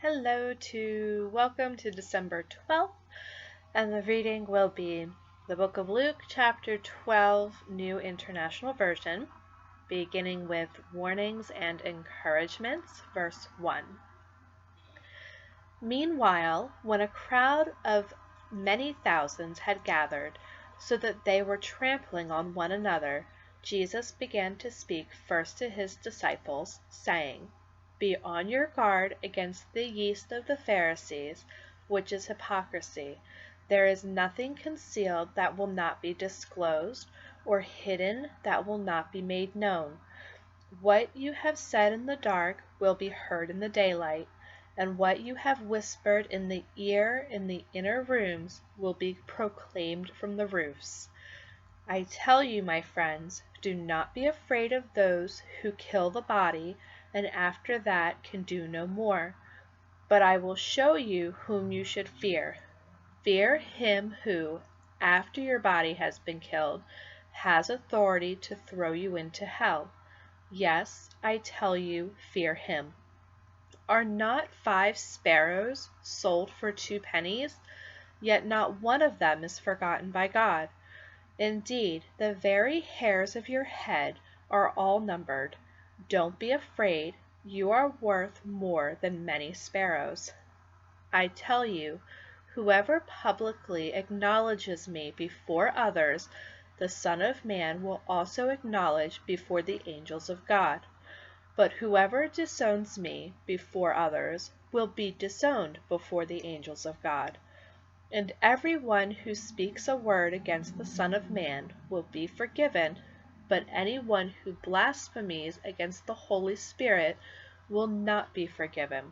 Welcome to December 12th, and the reading will be the book of Luke, chapter 12, New International Version, beginning with warnings and encouragements, verse 1. Meanwhile, when a crowd of many thousands had gathered, so that they were trampling on one another, Jesus began to speak first to his disciples, saying, Be on your guard against the yeast of the Pharisees, which is hypocrisy. There is nothing concealed that will not be disclosed, or hidden that will not be made known. What you have said in the dark will be heard in the daylight, and what you have whispered in the ear in the inner rooms will be proclaimed from the roofs. I tell you, my friends, do not be afraid of those who kill the body, and after that can do no more. But I will show you whom you should fear. Fear him who, after your body has been killed, has authority to throw you into hell. Yes, I tell you, fear him. Are not 5 sparrows sold for 2 pennies? Yet not one of them is forgotten by God. Indeed, the very hairs of your head are all numbered. Don't be afraid, you are worth more than many sparrows. I tell you, whoever publicly acknowledges me before others, the Son of Man will also acknowledge before the angels of God. But whoever disowns me before others will be disowned before the angels of God. And every one who speaks a word against the Son of Man will be forgiven, but any one who blasphemes against the Holy Spirit will not be forgiven.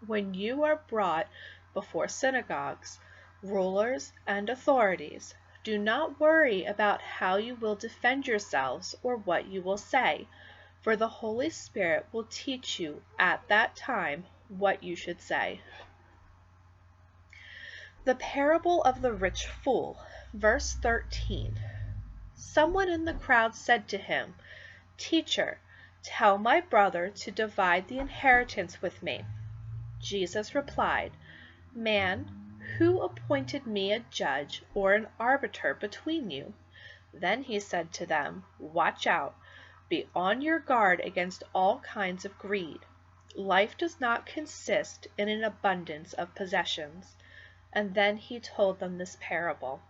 When you are brought before synagogues, rulers, and authorities, do not worry about how you will defend yourselves or what you will say, for the Holy Spirit will teach you at that time what you should say. The parable of the rich fool, verse 13. Someone in the crowd said to him, Teacher, tell my brother to divide the inheritance with me. Jesus replied, Man, who appointed me a judge or an arbiter between you? Then he said to them, Watch out. Be on your guard against all kinds of greed. Life does not consist in an abundance of possessions. And then he told them this parable.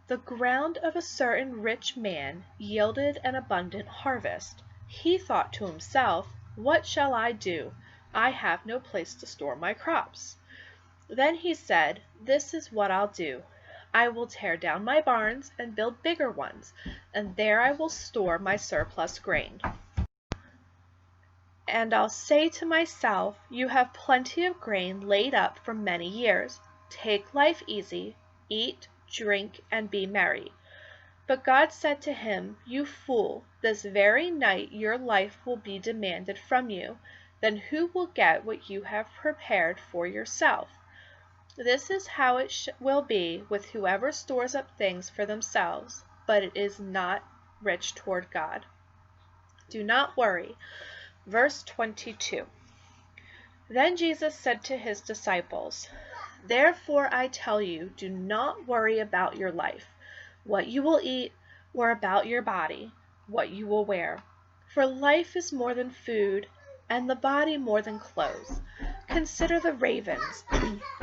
The ground of a certain rich man yielded an abundant harvest. He thought to himself, What shall I do? I have no place to store my crops. Then he said, This is what I'll do. I will tear down my barns and build bigger ones, and there I will store my surplus grain. And I'll say to myself, You have plenty of grain laid up for many years. Take life easy, eat, drink, and be merry. But God said to him, You fool, this very night your life will be demanded from you. Then who will get what you have prepared for yourself? This is how it will be with whoever stores up things for themselves, but it is not rich toward God. Do not worry. Verse 22. Then Jesus said to his disciples, Therefore I tell you, do not worry about your life, what you will eat, or about your body, what you will wear. For life is more than food, and the body more than clothes. Consider the ravens.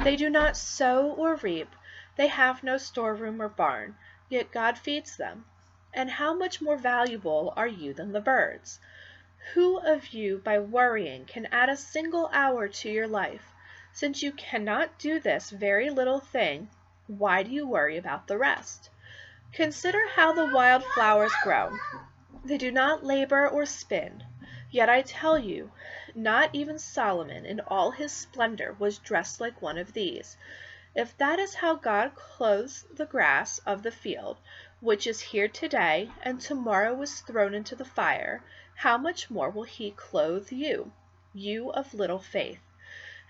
They do not sow or reap, they have no storeroom or barn, yet God feeds them. And how much more valuable are you than the birds? Who of you, by worrying, can add a single hour to your life? Since you cannot do this very little thing, why do you worry about the rest? Consider how the wild flowers grow. They do not labor or spin. Yet I tell you, not even Solomon in all his splendor was dressed like one of these. If that is how God clothes the grass of the field, which is here today and tomorrow is thrown into the fire, how much more will he clothe you, you of little faith?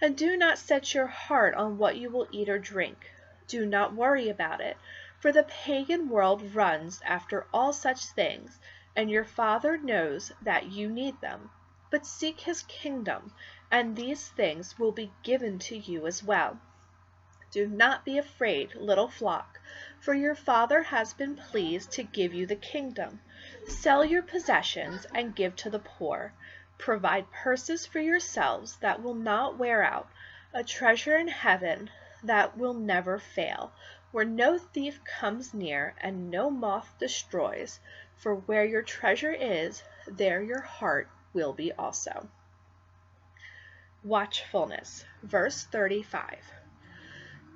And do not set your heart on what you will eat or drink. Do not worry about it, for the pagan world runs after all such things, and your Father knows that you need them. But seek his kingdom, and these things will be given to you as well. Do not be afraid, little flock, for your Father has been pleased to give you the kingdom. Sell your possessions and give to the poor. Provide purses for yourselves that will not wear out, a treasure in heaven that will never fail, where no thief comes near and no moth destroys. For where your treasure is, there your heart will be also. Watchfulness. Verse 35.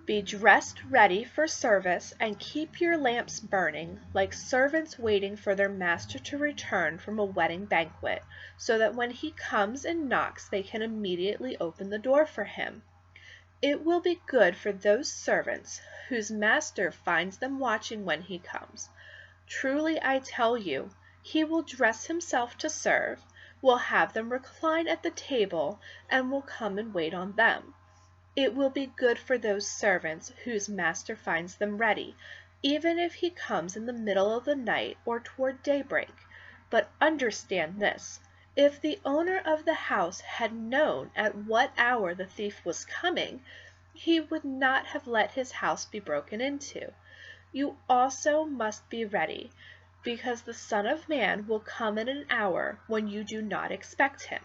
Be dressed ready for service, and keep your lamps burning, like servants waiting for their master to return from a wedding banquet, so that when he comes and knocks they can immediately open the door for him. It will be good for those servants whose master finds them watching when he comes. Truly I tell you, he will dress himself to serve, will have them recline at the table, and will come and wait on them. It will be good for those servants whose master finds them ready, even if he comes in the middle of the night or toward daybreak. But understand this, if the owner of the house had known at what hour the thief was coming, he would not have let his house be broken into. You also must be ready, because the Son of Man will come in an hour when you do not expect him.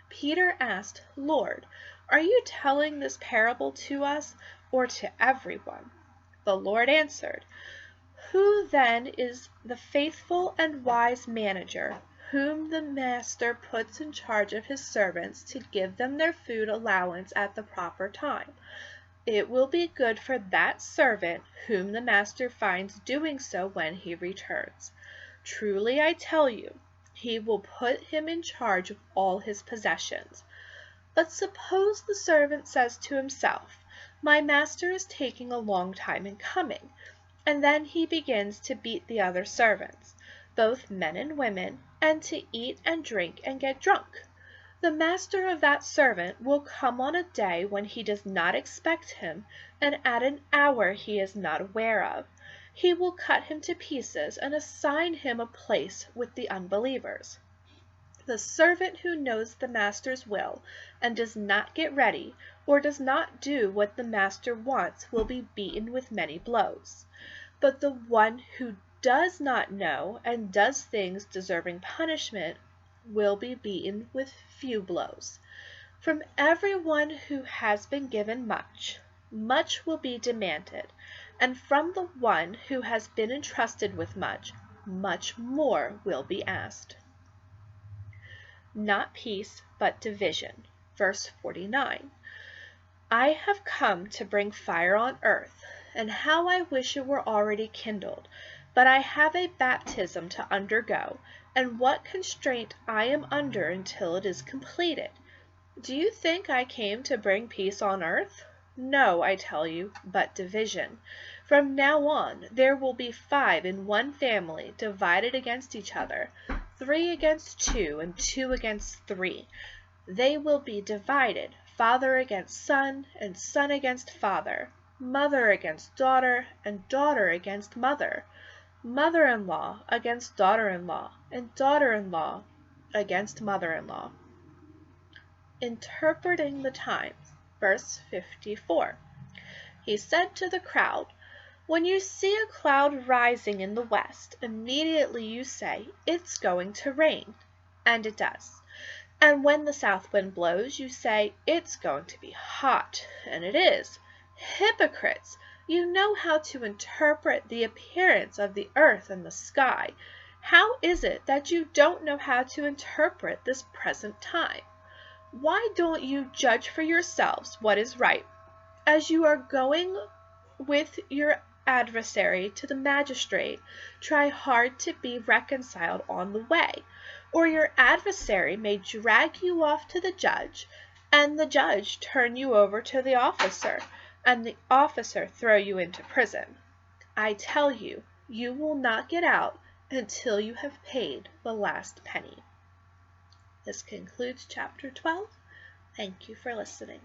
Peter asked, Lord, are you telling this parable to us or to everyone? The Lord answered, Who then is the faithful and wise manager, whom the master puts in charge of his servants to give them their food allowance at the proper time? It will be good for that servant whom the master finds doing so when he returns. Truly I tell you, he will put him in charge of all his possessions. But suppose the servant says to himself, My master is taking a long time in coming, and then he begins to beat the other servants, both men and women, and to eat and drink and get drunk. The master of that servant will come on a day when he does not expect him, and at an hour he is not aware of. He will cut him to pieces and assign him a place with the unbelievers. The servant who knows the master's will and does not get ready, or does not do what the master wants, will be beaten with many blows. But the one who does not know and does things deserving punishment will be beaten with few blows. From everyone who has been given much, much will be demanded, and from the one who has been entrusted with much, much more will be asked. Not peace, but division. Verse 49. I have come to bring fire on earth, and how I wish it were already kindled. But I have a baptism to undergo, and what constraint I am under until it is completed. Do you think I came to bring peace on earth? No, I tell you, but division. From now on, there will be 5 in one family divided against each other, 3 against 2, and 2 against 3. They will be divided, father against son, and son against father, mother against daughter, and daughter against mother, mother-in-law against daughter-in-law, and daughter-in-law against mother-in-law. Interpreting the times. Verse 54. He said to the crowd, When you see a cloud rising in the west, immediately you say, It's going to rain. And it does. And when the south wind blows, you say, It's going to be hot. And it is. Hypocrites! You know how to interpret the appearance of the earth and the sky. How is it that you don't know how to interpret this present time? Why don't you judge for yourselves what is right? As you are going with your adversary to the magistrate, try hard to be reconciled on the way, or your adversary may drag you off to the judge, and the judge turn you over to the officer, and the officer throw you into prison. I tell you, you will not get out until you have paid the last penny. This concludes chapter 12. Thank you for listening.